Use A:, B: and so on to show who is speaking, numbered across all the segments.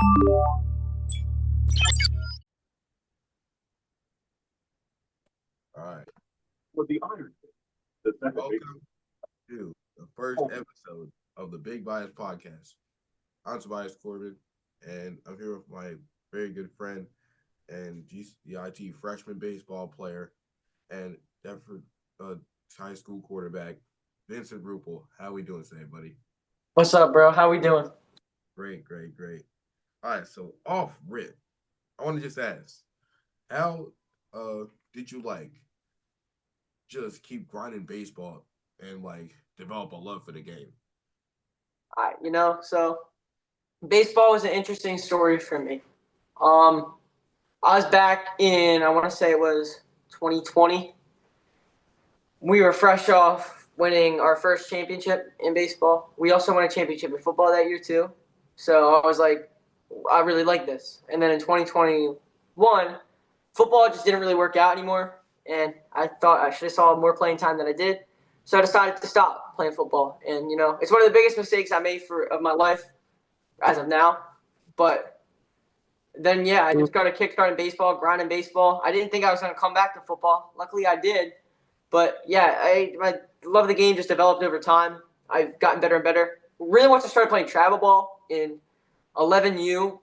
A: All right.
B: With the iron. The second
A: Welcome to the first episode of the Big Bias Podcast. I'm Tobias Corbin, and I'm here with my very good friend and GCIT freshman baseball player and Denver high school quarterback, Vincent Ruple. How we doing today, buddy?
C: What's up, bro? How we doing?
A: Great. All right, so off rip, I want to just ask, how did you just keep grinding baseball and develop a love for the game?
C: So baseball was an interesting story for me. I was back in, I want to say it was 2020. We were fresh off winning our first championship in baseball. We also won a championship in football that year too. So I was like, I really like this. And then in 2021, football just didn't really work out anymore. And I thought I should have saw more playing time than I did. So I decided to stop playing football. And, it's one of the biggest mistakes I made of my life as of now. But then, I just got a kickstart in baseball, grinding baseball. I didn't think I was going to come back to football. Luckily, I did. But, I love the game, just developed over time. I've gotten better and better. Really want to start playing travel ball in 11U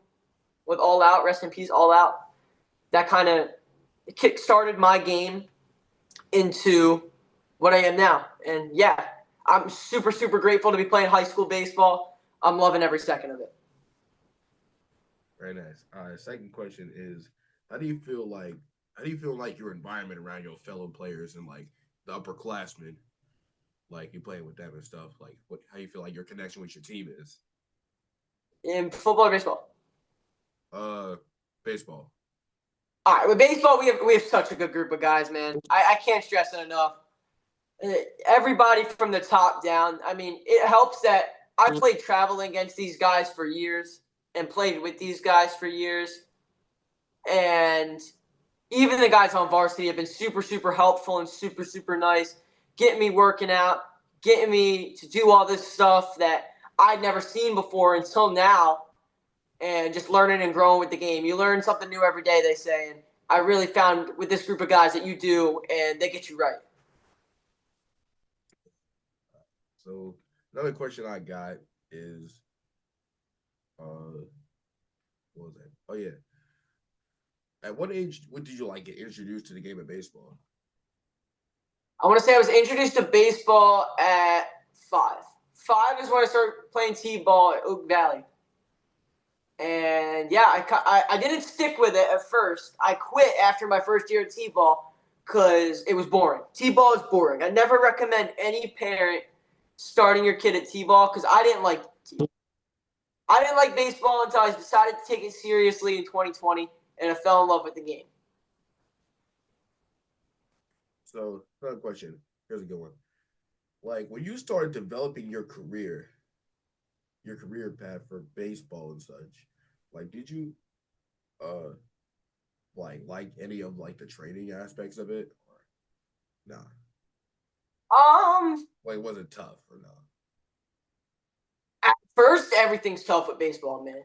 C: with All Out, rest in peace, All Out. That kind of kick-started my game into what I am now. And, I'm super, super grateful to be playing high school baseball. I'm loving every second of it.
A: Very nice. All right, second question is, how do you feel like your environment around your fellow players and the upperclassmen, you playing with them and stuff, how you feel like your connection with your team is?
C: In football or baseball?
A: Baseball.
C: All right, with baseball, we have such a good group of guys, man. I can't stress it enough. Everybody from the top down. I mean, it helps that I played traveling against these guys for years and played with these guys for years. And even the guys on varsity have been super, super helpful and super, super nice, getting me working out, getting me to do all this stuff that I'd never seen before until now, and just learning and growing with the game. You learn something new every day, they say, and I really found with this group of guys that you do, and they get you right.
A: So another question I got is, what was that? Oh yeah. At what age did you get introduced to the game of baseball?
C: I want to say I was introduced to baseball at 5. 5 is when I started playing T-ball at Oak Valley. And I didn't stick with it at first. I quit after my first year at T-ball because it was boring. T-ball is boring. I never recommend any parent starting your kid at T-ball because I didn't like T-ball. I didn't like baseball until I decided to take it seriously in 2020, and I fell in love with the game.
A: So, another question. Here's a good one. When you started developing your career path for baseball and such, did you like any of the training aspects of it, or nah? Was it tough or not?
C: At first, everything's tough with baseball, man.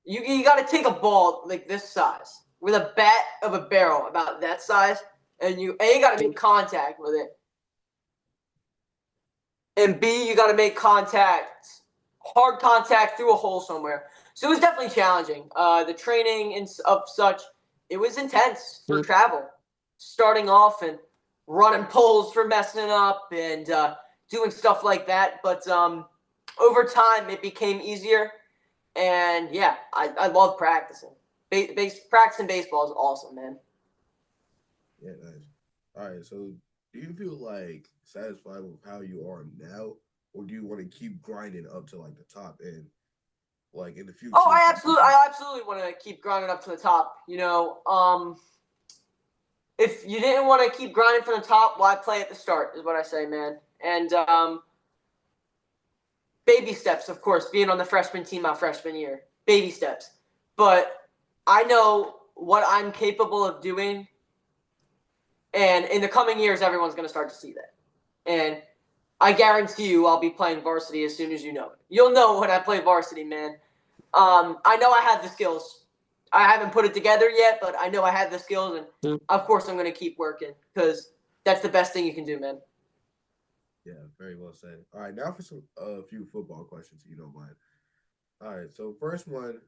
C: You got to take a ball like this size with a bat of a barrel about that size, and you got to make contact with it. And B, you got to make hard contact through a hole somewhere. So it was definitely challenging. The training and of such, it was intense for travel. Starting off and running poles for messing up and doing stuff like that. But over time, it became easier. And, I love practicing. Practicing baseball is awesome, man.
A: Yeah, nice. All right, so do you feel satisfied with how you are now, or do you want to keep grinding up to the top end, in the future?
C: Oh, I absolutely want to keep grinding up to the top. If you didn't want to keep grinding from the top, why play at the start? Is what I say, man. And baby steps, of course. Being on the freshman team my freshman year, baby steps. But I know what I'm capable of doing. And in the coming years, everyone's going to start to see that. And I guarantee you I'll be playing varsity as soon as you know it. You'll know when I play varsity, man. I know I have the skills. I haven't put it together yet, but I know I have the skills, and of course I'm going to keep working because that's the best thing you can do, man.
A: Yeah, very well said. All right, now for some a few football questions, if you don't mind. All right, so first one,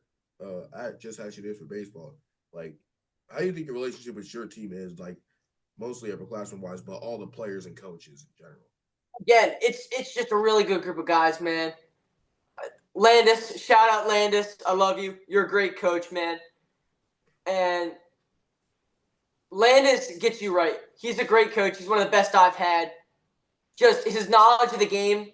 A: I just asked you this for baseball. Like, how do you think your relationship with your team is? Like, mostly upperclassmen wise, but all the players and coaches in general.
C: Again, it's just a really good group of guys, man. Landis, shout out Landis. I love you. You're a great coach, man. And Landis gets you right. He's a great coach. He's one of the best I've had. Just his knowledge of the game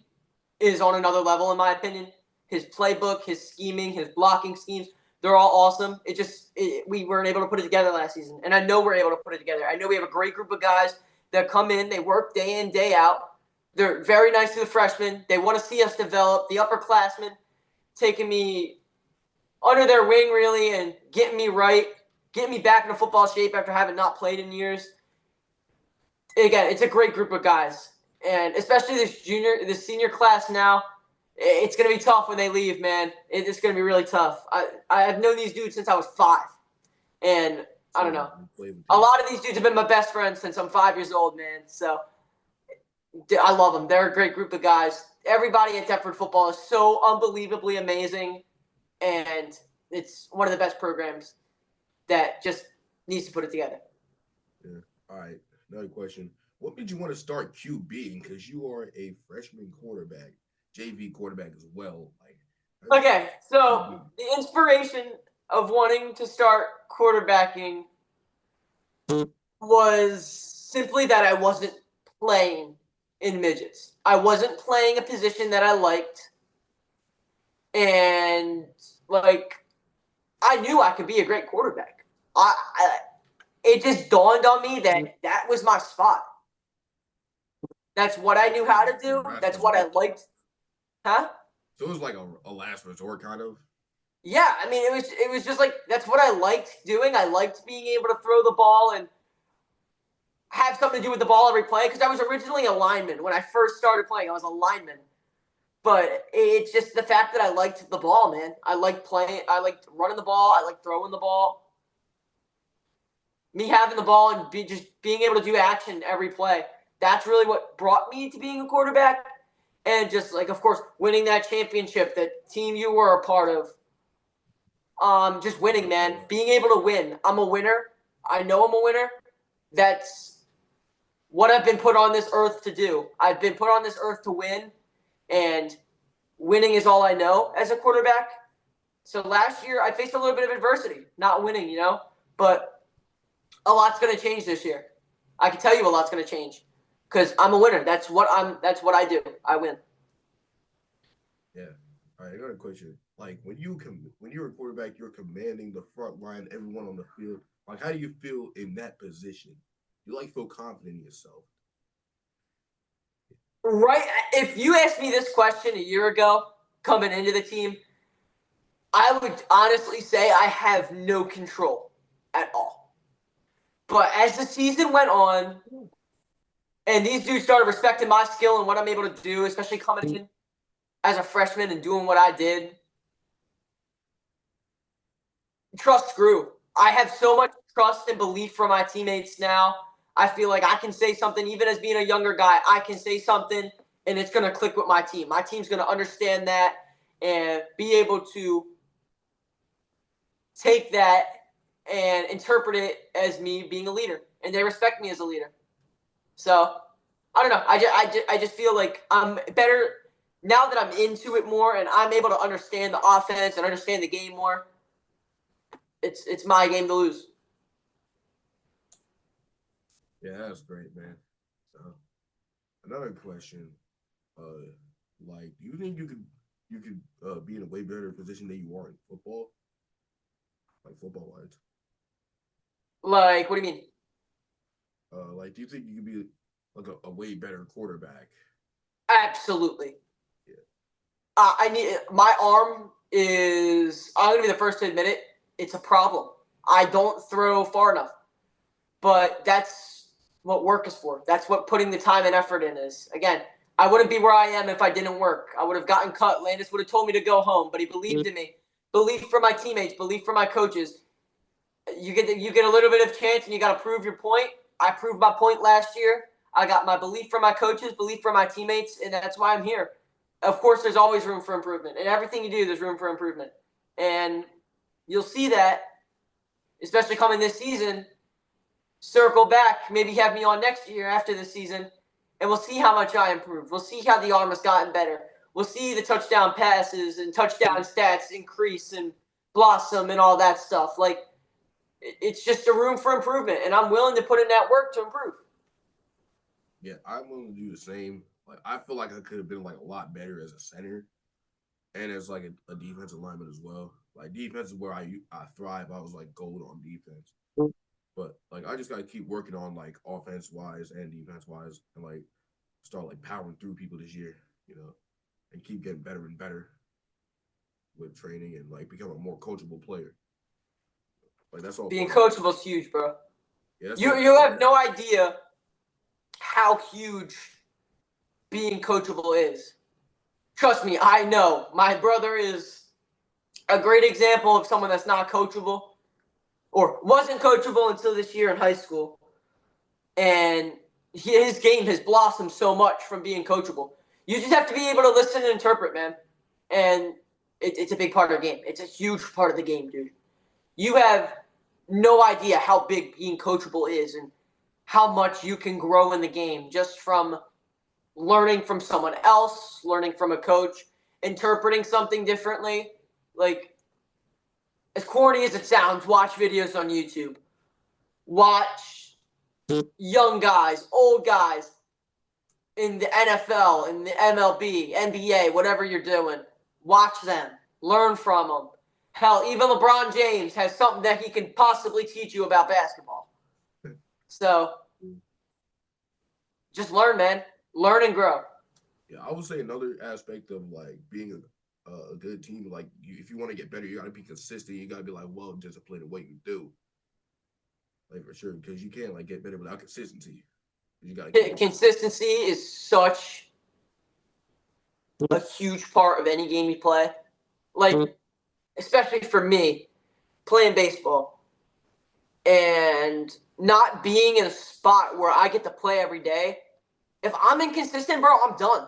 C: is on another level, in my opinion. His playbook, his scheming, his blocking schemes, they're all awesome. We weren't able to put it together last season. And I know we're able to put it together. I know we have a great group of guys that come in, they work day in, day out. They're very nice to the freshmen. They want to see us develop. The upperclassmen taking me under their wing, really, and getting me right, getting me back into football shape after having not played in years. Again, it's a great group of guys. And especially this senior class now, it's going to be tough when they leave, man. It's going to be really tough. I have known these dudes since I was 5. And I don't know. A lot of these dudes have been my best friends since I'm 5 years old, man. So I love them. They're a great group of guys. Everybody at Deptford football is so unbelievably amazing. And it's one of the best programs that just needs to put it together.
A: Yeah. All right. Another question. What made you want to start QBing? Because you are a freshman quarterback, JV quarterback as well. Like,
C: okay, so the inspiration of wanting to start quarterbacking was simply that I wasn't playing in midgets. I wasn't playing a position that I liked, and like I knew I could be a great quarterback. It just dawned on me that that was my spot. That's what I knew how to do. That's what I liked. Huh?
A: So it was like a last resort kind of.
C: Yeah, I mean it was just like that's what I liked doing. I liked being able to throw the ball and have something to do with the ball every play because I was originally a lineman. When I first started playing, I was a lineman. But it's just the fact that I liked the ball, man. I liked playing. I liked running the ball. I liked throwing the ball. Me having the ball and just being able to do action every play. That's really what brought me to being a quarterback. And just like, of course, winning that championship, that team you were a part of. Just winning, man. Being able to win. I'm a winner. I know I'm a winner. That's what I've been put on this earth to do. I've been put on this earth to win, and winning is all I know as a quarterback. So last year I faced a little bit of adversity, not winning, but a lot's going to change this year. I can tell you a lot's going to change because I'm a winner. That's what I do. I win.
A: Yeah. All right. I got a question. Like when you're a quarterback, you're commanding the front line, everyone on the field. Like, how do you feel in that position? You like feel confident in yourself.
C: Right. If you asked me this question a year ago, coming into the team, I would honestly say I have no control at all. But as the season went on, and these dudes started respecting my skill and what I'm able to do, especially coming in as a freshman and doing what I did, trust grew. I have so much trust and belief from my teammates now. I feel like I can say something, even as being a younger guy, I can say something and it's going to click with my team. My team's going to understand that and be able to take that and interpret it as me being a leader. And they respect me as a leader. So, I don't know. I just feel like I'm better now that I'm into it more and I'm able to understand the offense and understand the game more. It's my game to lose.
A: Yeah, that's great, man. So another question, uh, like, do you think you could be in a way better position than you are in football, like football wise?
C: Like, what do you mean?
A: Like, do you think you could be like a way better quarterback?
C: Absolutely.
A: Yeah.
C: I need my arm is. I'm gonna be the first to admit it. It's a problem. I don't throw far enough, but that's what work is for. That's what putting the time and effort in is. Again, I wouldn't be where I am if I didn't work. I would have gotten cut. Landis would have told me to go home, but he believed in me. belief from my teammates, belief from my coaches. You get a little bit of chance, and you got to prove your point. I proved my point last year. I got my belief from my coaches, belief from my teammates, and that's why I'm here. Of course, there's always room for improvement. In everything you do, there's room for improvement. And you'll see that, especially coming this season. Circle back, maybe have me on next year after this season, and we'll see how much I improved. We'll see how the arm has gotten better. We'll see the touchdown passes and touchdown stats increase and blossom and all that stuff. Like, it's just a room for improvement, and I'm willing to put in that work to improve.
A: Yeah, I'm willing to do the same. Like, I feel like I could have been like a lot better as a center and as like a defensive lineman as well. Like, defense is where I thrive. I was like gold on defense. But like I just gotta keep working on like offense wise and defense wise and like start like powering through people this year, and keep getting better and better with training and like become a more coachable player. Like that's all.
C: Being coachable is huge, bro.
A: Yeah,
C: you have no idea how huge being coachable is. Trust me, I know. My brother is a great example of someone that's not coachable or wasn't coachable until this year in high school. And his game has blossomed so much from being coachable. You just have to be able to listen and interpret, man. And it's a big part of the game. It's a huge part of the game, dude. You have no idea how big being coachable is and how much you can grow in the game just from learning from someone else, learning from a coach, interpreting something differently. Like, as corny as it sounds, watch videos on YouTube. Watch young guys, old guys in the NFL, in the MLB, NBA, whatever you're doing. Watch them. Learn from them. Hell, even LeBron James has something that he can possibly teach you about basketball. So, just learn, man. Learn and grow.
A: Yeah, I would say another aspect of like being a good team, like if you want to get better, you got to be consistent. You got to be like well disciplined in what you do, like for sure, because you can't like get better without consistency. You got to
C: consistency is such a huge part of any game you play. Like, especially for me, playing baseball and not being in a spot where I get to play every day. If I'm inconsistent, bro, I'm done.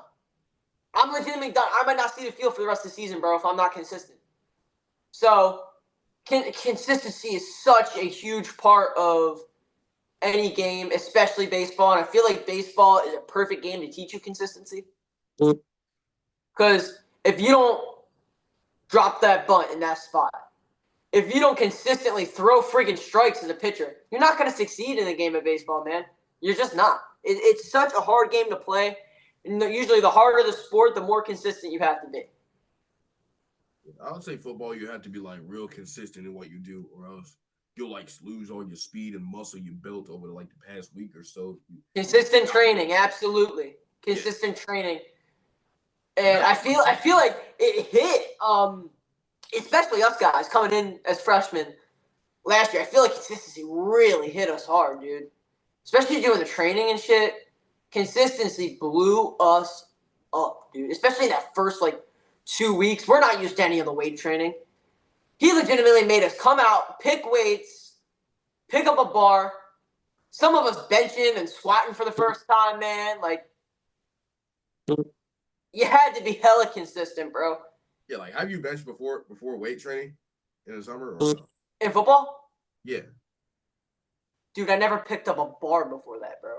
C: I'm legitimately done. I might not see the field for the rest of the season, bro, if I'm not consistent. So, consistency is such a huge part of any game, especially baseball. And I feel like baseball is a perfect game to teach you consistency. Because if you don't drop that bunt in that spot, if you don't consistently throw friggin' strikes as a pitcher, you're not going to succeed in the game of baseball, man. You're just not. It's such a hard game to play. And usually the harder the sport, the more consistent you have to be.
A: I would say football, you have to be like real consistent in what you do, or else you'll like lose all your speed and muscle you built over like the past week or so.
C: Consistent training, absolutely. Consistent training. And I feel like it hit, especially us guys coming in as freshmen last year. I feel like consistency really hit us hard, dude. Especially doing the training and shit. Consistency blew us up, dude. Especially that first 2 weeks. We're not used to any of the weight training. He legitimately made us come out, pick weights, pick up a bar. Some of us benching and squatting for the first time, man. Like, you had to be hella consistent, bro.
A: Yeah, like have you benched before weight training in the summer? Or no?
C: In football?
A: Yeah.
C: Dude, I never picked up a bar before that, bro.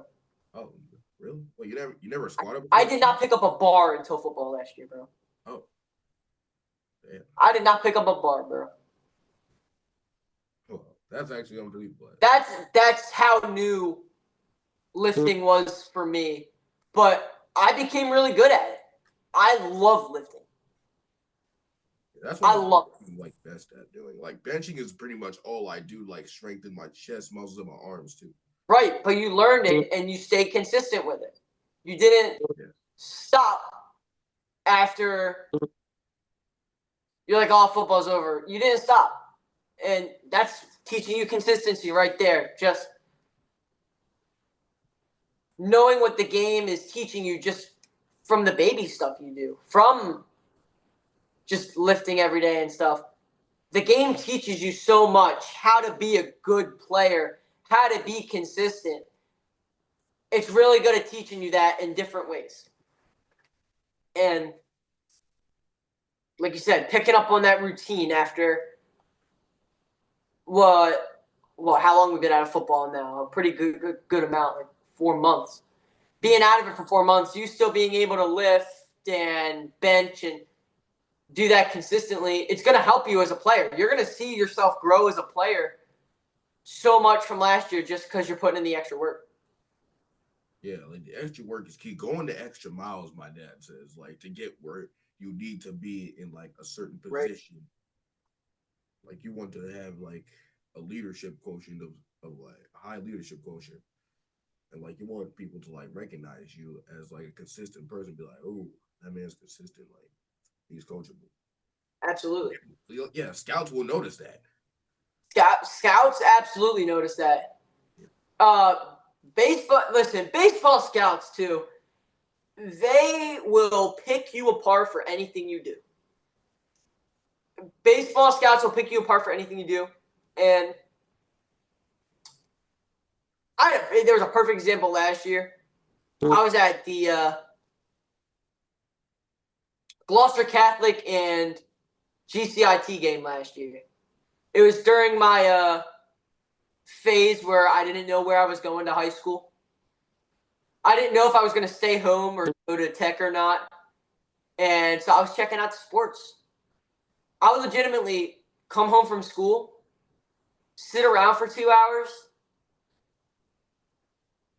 A: Oh, really? Well, you never squatted before?
C: I did not pick up a bar until football last year, bro.
A: Oh. Damn.
C: I did not pick up a bar, bro.
A: Oh, that's actually unbelievable.
C: That's how new lifting was for me. But I became really good at it. I love lifting.
A: That's what
C: I love
A: I'm like best at doing. Like benching is pretty much all I do, like strengthen my chest muscles and my arms too.
C: Right, but you learned it and you stayed consistent with it. You didn't stop after you're like, oh, football's over. You didn't stop. And that's teaching you consistency right there. Just knowing what the game is teaching you just from the baby stuff you do, from just lifting every day and stuff. the game teaches you so much how to be a good player, how to be consistent. It's really good at teaching you that in different ways. And like you said, picking up on that routine after how long we've been out of football now? A pretty good amount, like 4 months. Being out of it for 4 months, you still being able to lift and bench and do that consistently, it's going to help you as a player. You're going to see yourself grow as a player so much from last year just because you're putting in the extra work.
A: Yeah, like the extra work is key. Going the extra miles, my dad says, like to get where you need to be in like a certain position. Right. Like you want to have like a leadership quotient of like a high leadership quotient. And like you want people to like recognize you as like a consistent person, be like, oh, that man's consistent, like he's coachable.
C: Absolutely.
A: Yeah, scouts will notice that.
C: Scouts absolutely notice that. Baseball scouts too, they will pick you apart for anything you do. Baseball scouts will pick you apart for anything you do. And there was a perfect example last year. I was at the Gloucester Catholic and GCIT game last year. It was during my phase where I didn't know where I was going to high school. I didn't know if I was going to stay home or go to tech or not. And so I was checking out the sports. I would legitimately come home from school, sit around for 2 hours,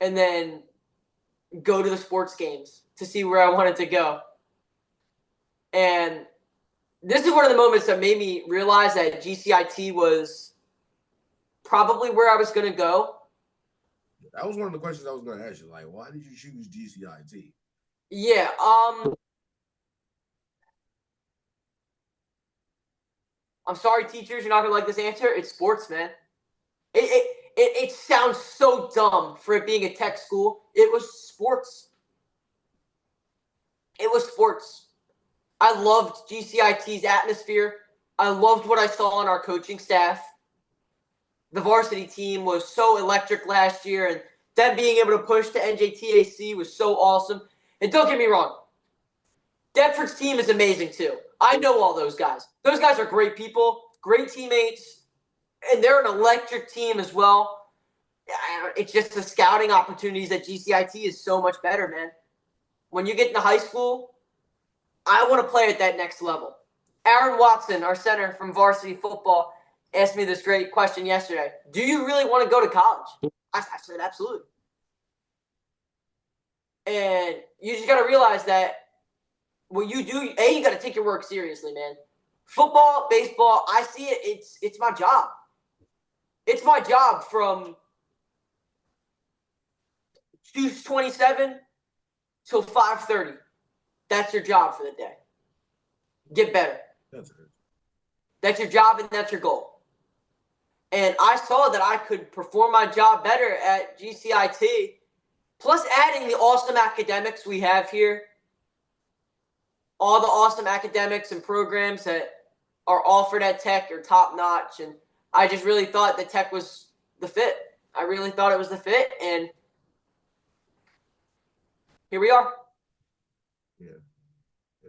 C: and then go to the sports games to see where I wanted to go. And this is one of the moments that made me realize that GCIT was probably where I was going to go.
A: That was one of the questions I was going to ask you. Like, why did you choose GCIT?
C: Yeah. I'm sorry, teachers, you're not going to like this answer. It's sports, man. It sounds so dumb for it being a tech school. It was sports. It was sports. I loved GCIT's atmosphere. I loved what I saw on our coaching staff. The varsity team was so electric last year, and them being able to push to NJTAC was so awesome. And don't get me wrong, Deptford's team is amazing too. I know all those guys. Those guys are great people, great teammates, and they're an electric team as well. It's just the scouting opportunities at GCIT is so much better, man. When you get into high school, I want to play at that next level. Aaron Watson, our center from varsity football, asked me this great question yesterday. Do you really want to go to college? I said, absolutely. And you just got to realize that what you do, you got to take your work seriously, man. Football, baseball, I see it. It's my job. It's my job from 2:27 till 5:30. That's your job for the day. Get better. That's your job and that's your goal. And I saw that I could perform my job better at GCIT. Plus adding the awesome academics we have here. All the awesome academics and programs that are offered at Tech are top notch. And I just really thought that Tech was the fit. I really thought it was the fit. And here we are.
A: Yeah.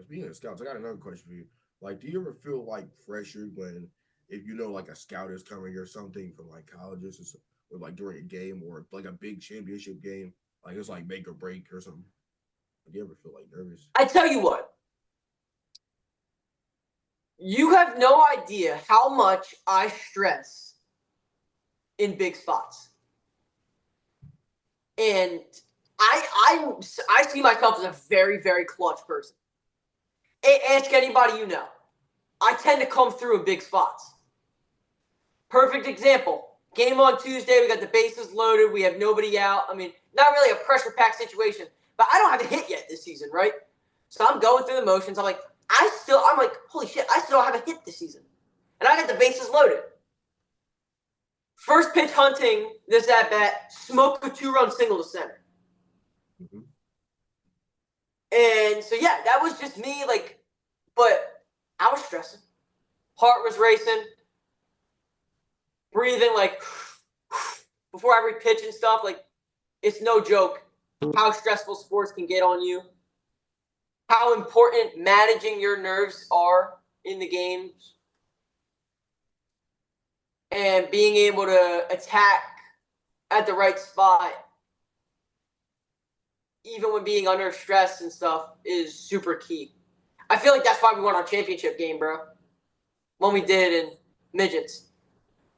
A: Speaking of scouts, I got another question for you. Like, do you ever feel like pressured when, if you know, like a scout is coming or something from like colleges or like during a game or like a big championship game, like it's like make or break or something? Do you ever feel like nervous?
C: I tell you what, you have no idea how much I stress in big spots. And I see myself as a very, very clutch person. Ask anybody you know. I tend to come through in big spots. Perfect example. Game on Tuesday, we got the bases loaded. We have nobody out. I mean, not really a pressure-packed situation, but I don't have a hit yet this season, right? So I'm going through the motions. I'm like, holy shit, I still don't have a hit this season. And I got the bases loaded. First pitch hunting, this at bat, smoke a 2-run single to center.
A: Mm-hmm.
C: And so, yeah, that was just me, but I was stressing. Heart was racing. breathing like before every pitch and stuff. Like, it's no joke how stressful sports can get on you, how important managing your nerves are in the games, and being able to attack at the right spot, even when being under stress and stuff, is super key. I feel like that's why we won our championship game, bro. When we did in midgets.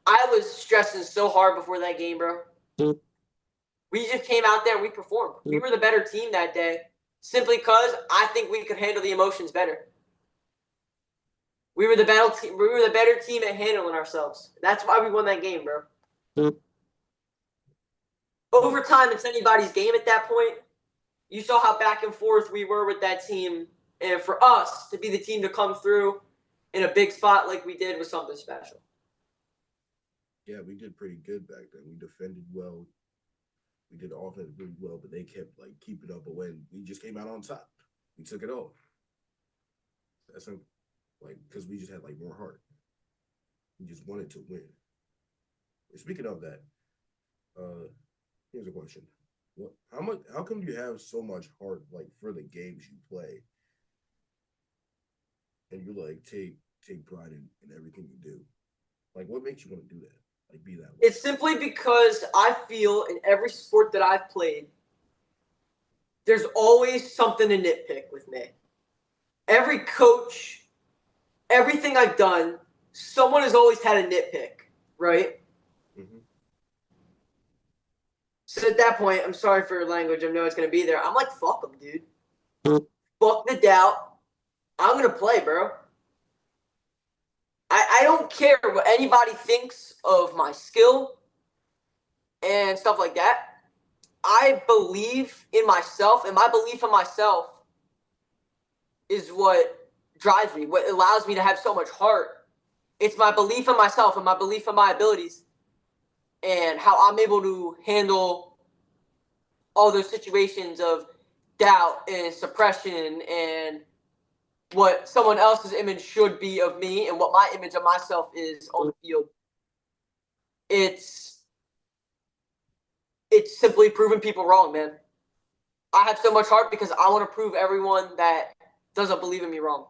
C: I was stressing so hard before that game, bro. We just came out there and we performed. We were the better team that day simply because I think we could handle the emotions better. We were the better team. We were the better team at handling ourselves. That's why we won that game, bro. Overtime, it's anybody's game at that point. You saw how back and forth we were with that team. And for us to be the team to come through in a big spot like we did was something special.
A: Yeah, we did pretty good back then. We defended well. We did offense really well, but they kept like keeping up. But when we just came out on top, we took it off. That's like because we just had like more heart. We just wanted to win. Speaking of that, here's a question: What? How much? How come you have so much heart like for the games you play, and you like take pride in everything you do? Like, what makes you want to do that? Like, be that way?
C: It's simply because I feel in every sport that I've played, there's always something to nitpick with me. Every coach, everything I've done, someone has always had a nitpick, right?
A: Mm-hmm.
C: So at that point, I'm sorry for your language. I know it's going to be there. I'm like, fuck them, dude. Fuck the doubt. I'm going to play, bro. I don't care what anybody thinks of my skill and stuff like that. I believe in myself, and my belief in myself is what drives me, what allows me to have so much heart. It's my belief in myself and my belief in my abilities and how I'm able to handle all those situations of doubt and suppression and what someone else's image should be of me and what my image of myself is on the field. It's simply proving people wrong, man. I have so much heart because I want to prove everyone that doesn't believe in me wrong.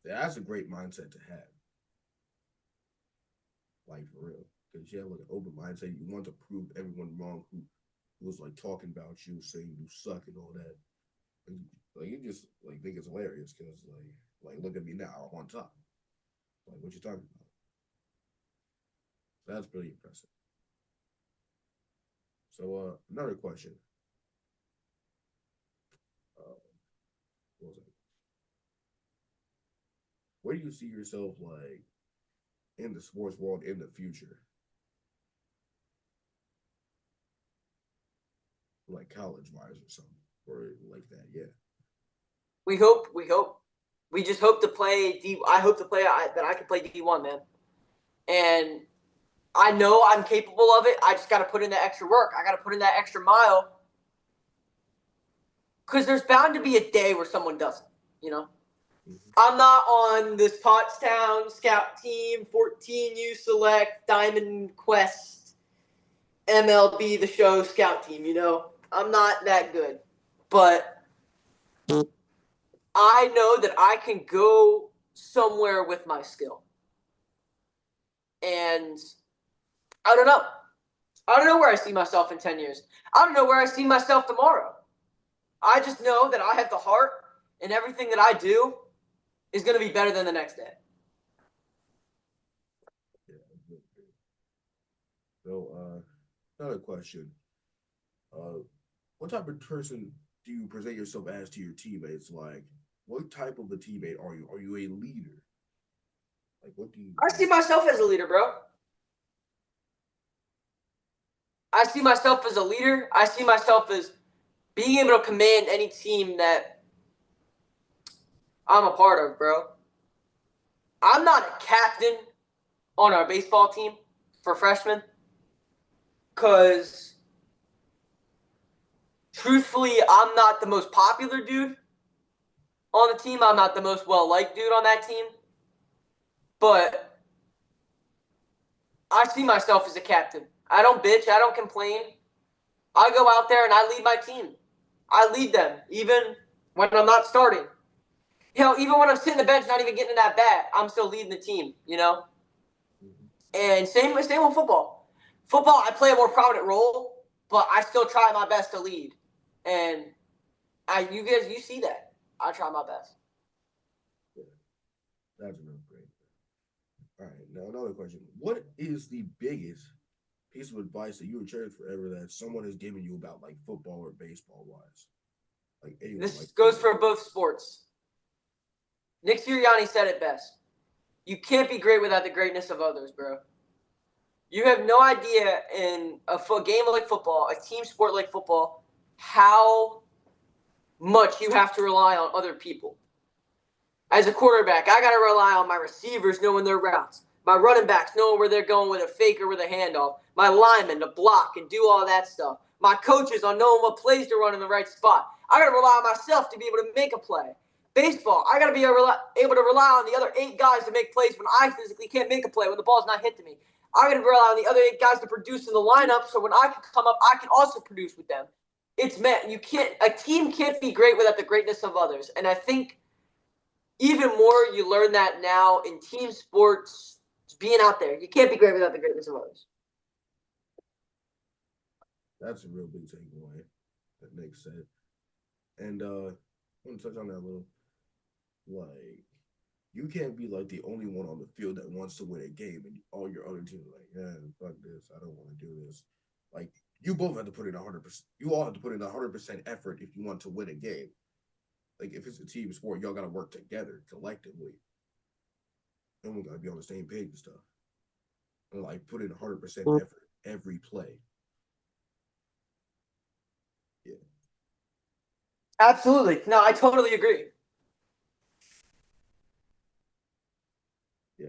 A: Yeah, that's a great mindset to have. Like for real, because you have like an open mindset. You want to prove everyone wrong who was like talking about you, saying you suck and all that. And, like you just like think it's hilarious because like look at me now, I'm on top. Like what you talking about? So that's pretty impressive. So another question. Uh, what was it? Where do you see yourself like in the sports world in the future? Like college wise or something. Or like that, yeah.
C: We hope. We just hope to play D. I hope to play that I can play D1, man. And I know I'm capable of it. I just got to put in the extra work. I got to put in that extra mile. Because there's bound to be a day where someone doesn't, you know? Mm-hmm. I'm not on this Pottstown Scout Team, 14U Select, Diamond Quest, MLB The Show Scout Team, you know? I'm not that good. But I know that I can go somewhere with my skill. And I don't know. I don't know where I see myself in 10 years. I don't know where I see myself tomorrow. I just know that I have the heart and everything that I do is going to be better than the next day.
A: Yeah. So, another question. What type of person do you present yourself as to your teammates? Like, what type of a teammate are you? Are you a leader? Like, what do you?
C: I see myself as a leader, bro. I see myself as a leader. I see myself as being able to command any team that I'm a part of, bro. I'm not a captain on our baseball team for freshmen because, truthfully, I'm not the most popular dude on the team. I'm not the most well-liked dude on that team. But I see myself as a captain. I don't bitch. I don't complain. I go out there and I lead my team. I lead them, even when I'm not starting. Even when I'm sitting the bench, not even getting in that bat, I'm still leading the team. And same with football. Football, I play a more prominent role, but I still try my best to lead. And you see that. I try my best.
A: Yeah, that's real great. All right, now another question: what is the biggest piece of advice that you would cherish forever that someone has given you about like football or baseball wise? Like anyone, like
C: This goes
A: football.
C: for both sports. Nick Sirianni said it best. You can't be great without the greatness of others, bro. You have no idea in a game like football, a team sport like football, how much you have to rely on other people. As a quarterback, I got to rely on my receivers knowing their routes, my running backs knowing where they're going with a fake or with a handoff, my linemen to block and do all that stuff, my coaches on knowing what plays to run in the right spot. I got to rely on myself to be able to make a play. Baseball, I got to be able to rely on the other 8 guys to make plays when I physically can't make a play when the ball's not hit to me. I got to rely on the other 8 guys to produce in the lineup so when I can come up, I can also produce with them. A team can't be great without the greatness of others. And I think even more, you learn that now in team sports, being out there. You can't be great without the greatness of others.
A: That's a real big takeaway. That makes sense. And I want to touch on that a little. Like, you can't be like the only one on the field that wants to win a game, and all your other teams are like, yeah, fuck this. I don't want to do this. Like, you both have to put in 100%. You all have to put in 100% effort if you want to win a game. Like, if it's a team sport, y'all got to work together collectively, and we got to be on the same page and stuff. And like, put in 100% effort every play. Yeah,
C: Absolutely. No, I totally agree.
A: yeah.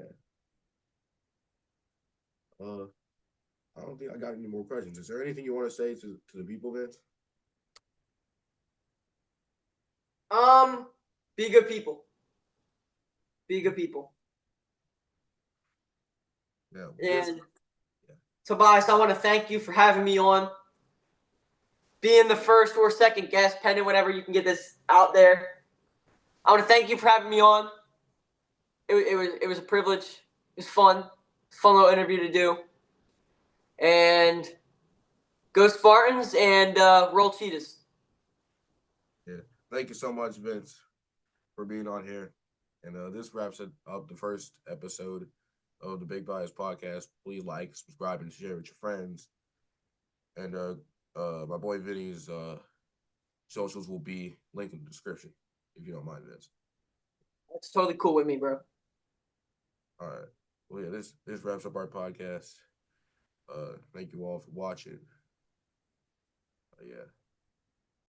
A: Uh, I don't think I got any more questions. Is there anything you want to say to the people, Vince?
C: Be good people. Be good people.
A: Yeah,
C: And
A: yeah.
C: Tobias, I want to thank you for having me on, being the first or second guest, pending whenever you can get this out there. I want to thank you for having me on. It was a privilege. It was fun. Fun little interview to do. And go Spartans and roll Cheetahs.
A: Yeah. Thank you so much, Vince, for being on here. And this wraps up the first episode of the Big Bias Podcast. Please like, subscribe, and share with your friends. And my boy Vinny's socials will be linked in the description, if you don't mind, Vince.
C: That's totally cool with me, bro.
A: All right. Well, yeah, this wraps up our podcast. Thank you all for watching. Yeah.